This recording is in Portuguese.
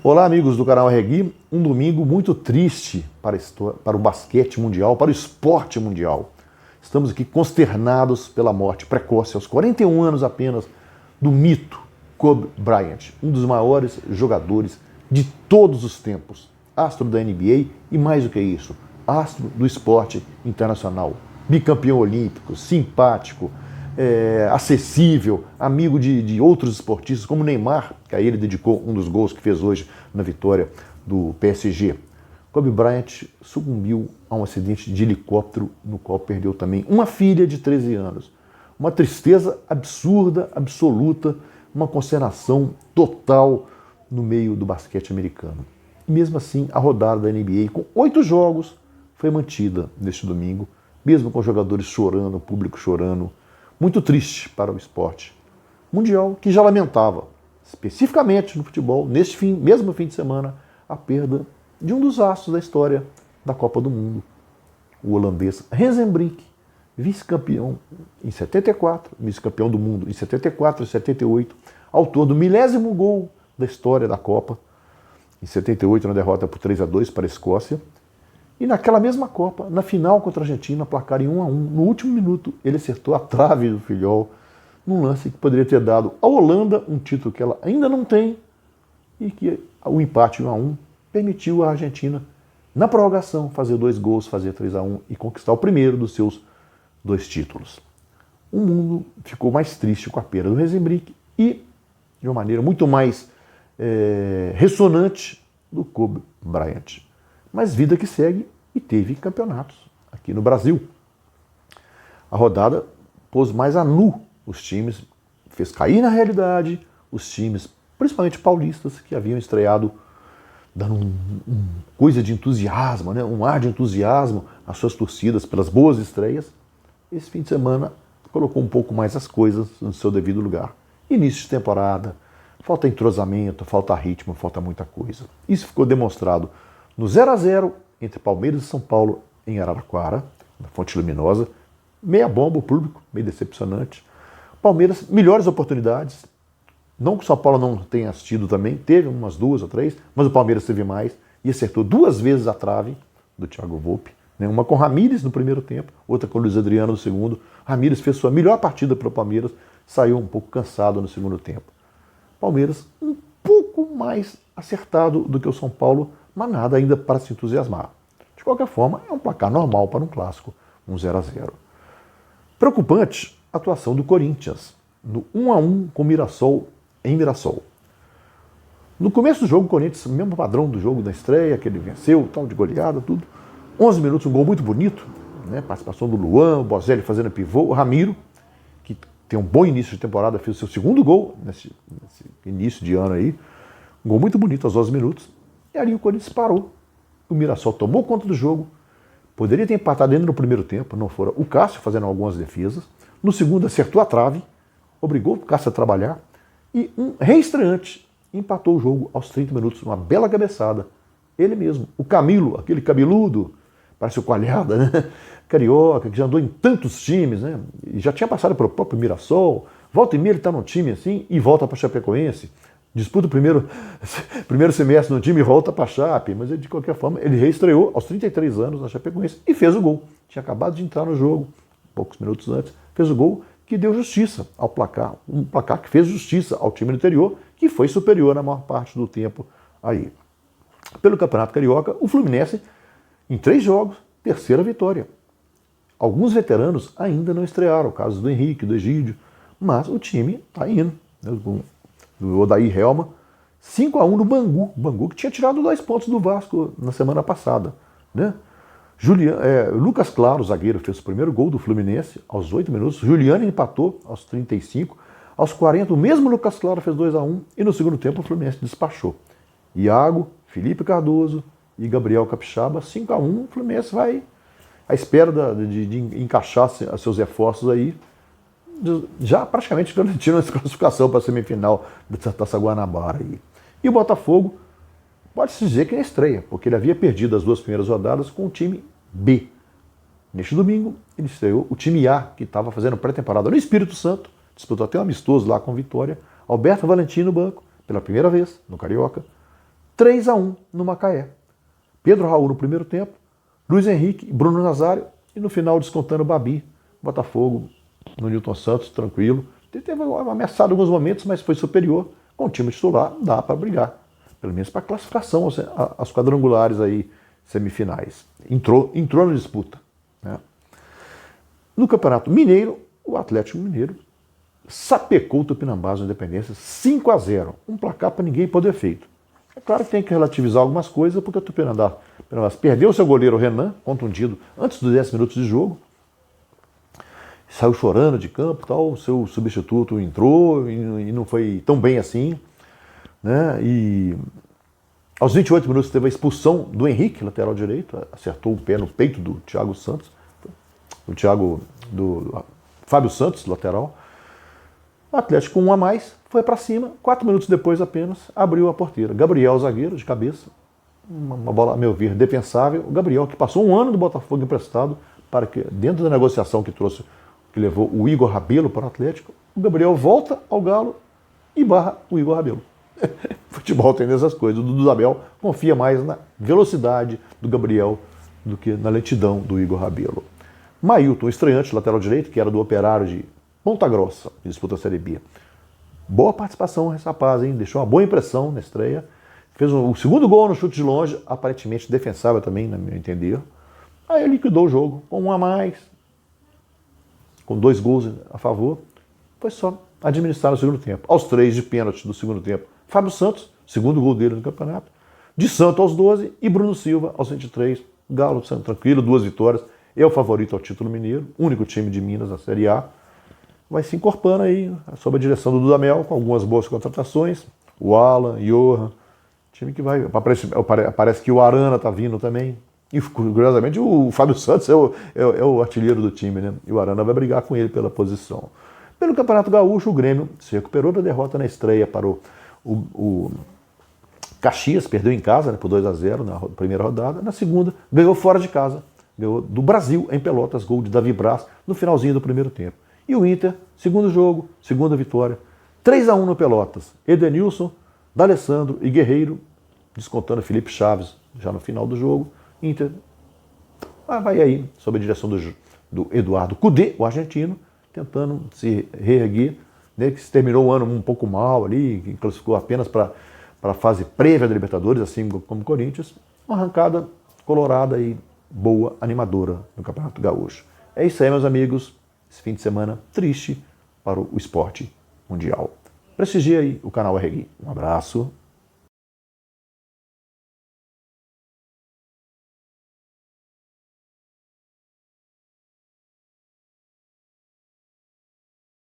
Olá, amigos do canal Regui. Um domingo muito triste para o basquete mundial, para o esporte mundial. Estamos aqui consternados pela morte precoce, aos 41 anos apenas, do mito Kobe Bryant, um dos maiores jogadores de todos os tempos. Astro da NBA e, mais do que isso, astro do esporte internacional. Bicampeão olímpico, simpático, acessível, amigo de outros esportistas, como Neymar, que a ele dedicou um dos gols que fez hoje na vitória do PSG. Kobe Bryant sucumbiu a um acidente de helicóptero, no qual perdeu também uma filha de 13 anos. Uma tristeza absurda, absoluta, uma consternação total no meio do basquete americano. E mesmo assim, a rodada da NBA, com 8 jogos, foi mantida neste domingo, mesmo com jogadores chorando, o público chorando. Muito triste para o esporte mundial, que já lamentava, especificamente no futebol, mesmo fim de semana, a perda de um dos astros da história da Copa do Mundo, o holandês Rezenbrink, vice-campeão em 74, vice-campeão do mundo em 74 e 78, autor do 10º gol da história da Copa, em 78, na derrota por 3-2 para a Escócia. E naquela mesma Copa, na final contra a Argentina, placar em 1-1, no último minuto, ele acertou a trave do filhol, num lance que poderia ter dado à Holanda um título que ela ainda não tem, e que o empate 1-1 permitiu à Argentina, na prorrogação, fazer 2 gols, fazer 3-1 e conquistar o primeiro dos seus 2 títulos. O mundo ficou mais triste com a perda do Rezenbrink e, de uma maneira muito mais ressonante, do Kobe Bryant. Mas vida que segue, e teve campeonatos aqui no Brasil. A rodada pôs mais a nu os times, fez cair na realidade os times, principalmente paulistas, que haviam estreado dando coisa de entusiasmo, né? Um ar de entusiasmo às suas torcidas pelas boas estreias. Esse fim de semana colocou um pouco mais as coisas no seu devido lugar. Início de temporada, falta entrosamento, falta ritmo, falta muita coisa. Isso ficou demonstrado no 0-0 entre Palmeiras e São Paulo em Araraquara, na Fonte Luminosa. Meia bomba o público, meio decepcionante. Palmeiras, melhores oportunidades. Não que o São Paulo não tenha assistido também, teve umas 2 ou 3, mas o Palmeiras teve mais e acertou 2 vezes a trave do Thiago Volpi. Né? Uma com Ramírez no primeiro tempo, outra com o Luiz Adriano no segundo. Ramírez fez sua melhor partida para o Palmeiras, saiu um pouco cansado no segundo tempo. Palmeiras um pouco mais acertado do que o São Paulo, mas nada ainda para se entusiasmar. De qualquer forma, é um placar normal para um clássico, um 0-0. Preocupante a atuação do Corinthians, no 1-1 com o Mirassol em Mirassol. No começo do jogo, o Corinthians, mesmo padrão do jogo da estreia, que ele venceu, tal de goleada, tudo. 11 minutos, um gol muito bonito, né? Participação do Luan, o Bozelli fazendo pivô, o Ramiro, que tem um bom início de temporada, fez o seu segundo gol nesse início de ano aí. Um gol muito bonito aos 11 minutos. E ali o Corinthians parou. O Mirassol tomou conta do jogo. Poderia ter empatado ainda no primeiro tempo, não fora o Cássio fazendo algumas defesas. No segundo acertou a trave, obrigou o Cássio a trabalhar. E um reestreante empatou o jogo aos 30 minutos, uma bela cabeçada. Ele mesmo, o Camilo, aquele cabeludo, parece o Coalhada, né? Carioca, que já andou em tantos times, né? E já tinha passado pelo próprio Mirassol. Volta e meia ele está num time assim e volta para a Chapecoense. Disputa o primeiro semestre no time e volta para a Chape, mas de qualquer forma ele reestreou aos 33 anos na Chapecoense e fez o gol. Tinha acabado de entrar no jogo, poucos minutos antes, fez o gol que deu justiça ao placar, um placar que fez justiça ao time do interior, que foi superior na maior parte do tempo aí. Pelo Campeonato Carioca, o Fluminense, em 3 jogos, 3ª vitória. Alguns veteranos ainda não estrearam, o caso do Henrique, do Egídio, mas o time está indo, né? Do Odair Helma, 5-1 no Bangu. O Bangu que tinha tirado 2 pontos do Vasco na semana passada. Né? Lucas Claro, zagueiro, fez o primeiro gol do Fluminense aos 8 minutos. Juliano empatou aos 35. Aos 40, o mesmo Lucas Claro fez 2-1 e no segundo tempo o Fluminense despachou. Iago, Felipe Cardoso e Gabriel Capixaba, 5-1. O Fluminense vai à espera de encaixar seus reforços aí, já praticamente garantindo a classificação para a semifinal da Taça Guanabara. E o Botafogo pode-se dizer que é estreia, porque ele havia perdido as 2 primeiras rodadas com o time B. Neste domingo, ele estreou o time A, que estava fazendo pré-temporada no Espírito Santo, disputou até um amistoso lá com Vitória. Alberto Valentim no banco, pela primeira vez, no Carioca. 3-1 no Macaé. Pedro Raul no primeiro tempo, Luiz Henrique, Bruno Nazário e no final descontando o Babi. Botafogo no Newton Santos, tranquilo. Teve ameaçado em alguns momentos, mas foi superior. Com o time titular, dá para brigar. Pelo menos para classificação, as quadrangulares aí, semifinais. Entrou na disputa. Né? No Campeonato Mineiro, o Atlético Mineiro sapecou o Tupinambás na Independência 5-0. Um placar para ninguém poder feito. É claro que tem que relativizar algumas coisas, porque o Tupinambás perdeu seu goleiro Renan, contundido, antes dos 10 minutos de jogo. Saiu chorando de campo e tal, o seu substituto entrou e não foi tão bem assim. Né? E aos 28 minutos teve a expulsão do Henrique, lateral direito, acertou o pé no peito do Thiago Santos, do Fábio Santos, lateral. O Atlético com um a mais, foi para cima, 4 minutos depois apenas, abriu a porteira. Gabriel, zagueiro, de cabeça, uma bola, a meu ver, defensável. O Gabriel, que passou um ano do Botafogo emprestado, para que, dentro da negociação que levou o Igor Rabelo para o Atlético, o Gabriel volta ao Galo e barra o Igor Rabelo. Futebol tem dessas coisas. O Dudamel confia mais na velocidade do Gabriel do que na lentidão do Igor Rabelo. Mailton, estreante, lateral direito, que era do Operário de Ponta Grossa, que disputa a Série B. Boa participação esse rapaz, hein? Deixou uma boa impressão na estreia. Fez o segundo gol no chute de longe, aparentemente defensável também, no meu entender. Aí ele liquidou o jogo com um a mais, com 2 gols a favor. Foi só administrar no segundo tempo. Aos 3 de pênalti do segundo tempo, Fábio Santos, segundo gol dele no campeonato. De Santos aos 12 e Bruno Silva aos 23. Galo sendo tranquilo, 2 vitórias. É o favorito ao título mineiro, único time de Minas na Série A. Vai se incorporando aí, sob a direção do Dudamel, com algumas boas contratações. O Alan, Johan, time que vai... Parece que o Arana está vindo também. E, curiosamente, o Fábio Santos é o artilheiro do time, né? E o Arana vai brigar com ele pela posição. Pelo Campeonato Gaúcho, o Grêmio se recuperou da derrota na estreia para o Caxias, perdeu em casa, né, por 2-0 na primeira rodada. Na segunda, ganhou fora de casa. Ganhou do Brasil, em Pelotas, gol de Davi Braz, no finalzinho do primeiro tempo. E o Inter, segundo jogo, segunda vitória. 3-1 no Pelotas. Edenilson, D'Alessandro e Guerreiro, descontando Felipe Chaves já no final do jogo. Inter vai aí, sob a direção do Eduardo Cudê, o argentino, tentando se reerguer, né, que se terminou o ano um pouco mal ali, que classificou apenas para a fase prévia da Libertadores, assim como o Corinthians. Uma arrancada colorada e boa, animadora no Campeonato Gaúcho. É isso aí, meus amigos. Esse fim de semana triste para o esporte mundial. Prestigie aí o canal RG. Um abraço.